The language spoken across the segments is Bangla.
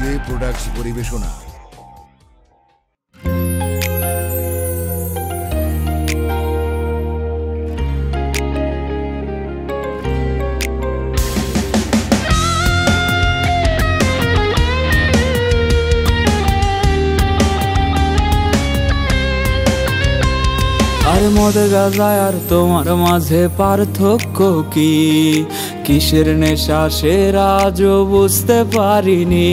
জে প্রোডাক্টস পরিবেশনা। আর মদ গাঁজা আর তোমার মাঝে পার্থক্য কি? কিসের নেশা সেরা আজও বুঝতে পারিনি।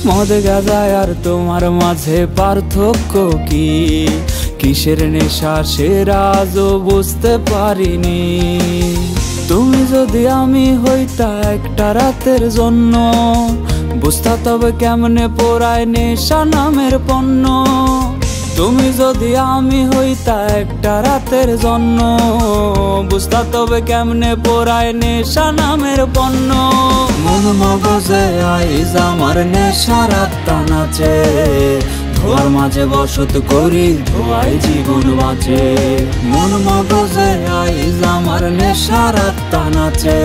মদ গাঁজা আর তোমার মাঝে পার্থক্য কি? কিসের নেশা সেরা আজও বুঝতে পারিনি। তুমি যদি আমি হইতা একটা রাতের জন্য, বুঝতা তবে কেমনে পোড়ায় নেশা নামের পণ্য। তুমি যদি আমি হইতা একটা রাতের জন্য, বুঝতা তবে কেমনে পোড়ায় নেশা নামের পণ্য। মন মগজে আইজ আমার নেশার আত্মা নাচে, ধোয়ার মাঝে বসত করি ধোয়াই জীবন বাঁচে। মন মগজে আইজ আমার নেশার আত্মা নাচে,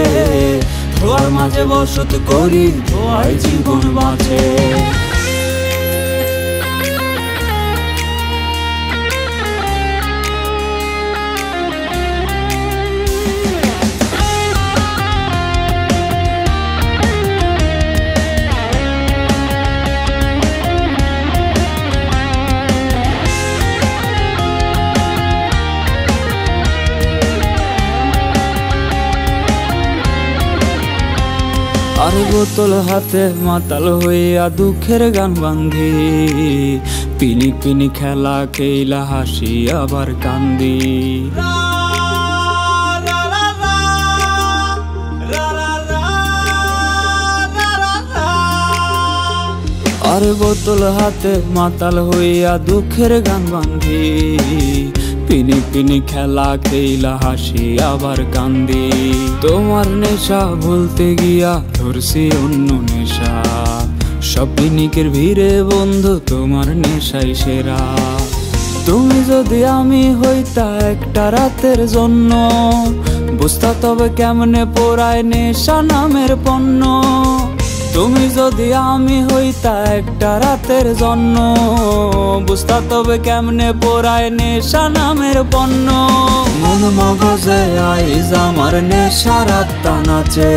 ধোয়ার মাঝে বসত করি ধোয়াই জীবন বাঁচে। আর বোতল হাতে মাতাল হইয়া দুঃখের গান বান্ধি, পিনিক পিনিক খেলা খেলা হাসি আবার কান্দি। আর বোতল হাতে মাতাল হইয়া দুঃখের গান বান্ধি, পিনি পিনি খেলা খেলা হাসি আবার কান্দি। তোমার নেশা ভুলতে গিয়া ধরছি অন্য নেশা, সব পিনিকের ভিড়ে বন্ধু তোমার নেশাই সেরা। তুমি যদি আমি হইতা একটা রাতের জন্য, বুঝতা তবে কেমনে পোড়ায় নেশা নামের পণ্য। তুমি যদি আমি হইতা একটা রাতের জন্য, বুঝতা তবে কেমনে পোড়ায় নেশা নামের পণ্য। মন মগজে আইজ আমার নেশার আত্মা নাচে,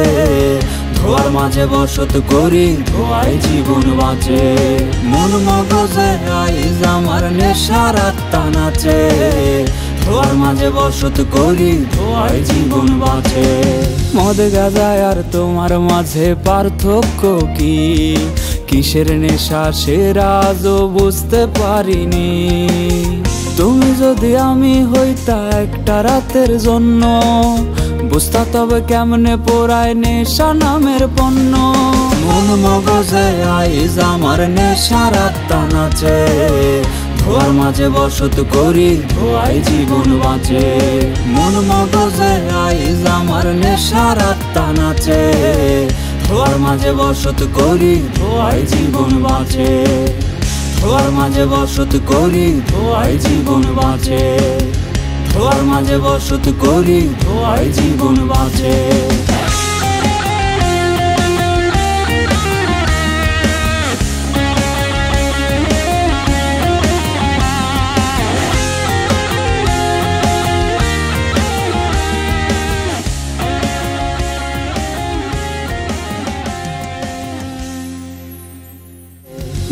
ধোয়ার মাঝে বসত করি ধোয়াই জীবন বাঁচে। মন মগজে আইজ আমার নেশার আত্মা নাচে, ধোয়ার মাঝে বসত করি ধোয়াই জীবন বাঁচে। মদ গাঁজা আর তোমার মাঝে পার্থক্য কি? কিসের নেশা সেরা আজও বুঝতে পারিনি। তুমি যদি আমি হইতা একটা রাতের জন্য, বুঝতা তবে কেমনে পোড়ায় নেশা নামের পণ্য। মন মগজে আইজ আমার নেশার আত্মা নাচে, ধোয়ার মাঝে বসত করি ধোয়াই জীবন বাঁচে। মন মগজে আইজ আমার নেশার আত্মা নাচে, ধোয়ার মাঝে বসত করি ধোয়াই জীবন বাঁচে। ধোয়ার মাঝে বসত করি ধোয়াই জীবন বাঁচে। ধোয়ার মাঝে বসত করি ধোয়াই জীবন বাঁচে।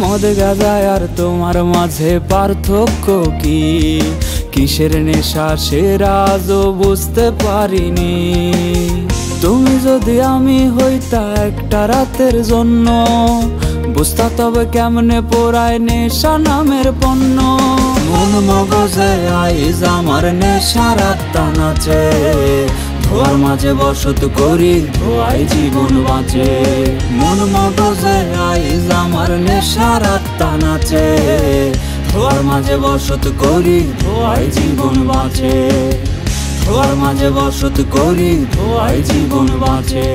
মদ গাঁজা আর তোমার মাঝে পার্থক্য কি? কিসের নেশা সেরা আজও বুঝতে পারিনি। তুমি যদি আমি হইতা একটা রাতের জন্য, বুঝতা তবে কেমনে পোড়ায় নেশা নামের পণ্য। মন মগজে আইজ আমার নেশার আত্মা নাচে, ধোয়ার মাঝে বসত করি ধোয়াই জীবন বাঁচে। মন মগজে আইজ আমার নেশার আত্মা নাচে, ধোয়ার মাঝে বসত করি ধোয়াই জীবন বাঁচে। ধোয়ার মাঝে বসত করি ধোয়াই জীবন বাঁচে।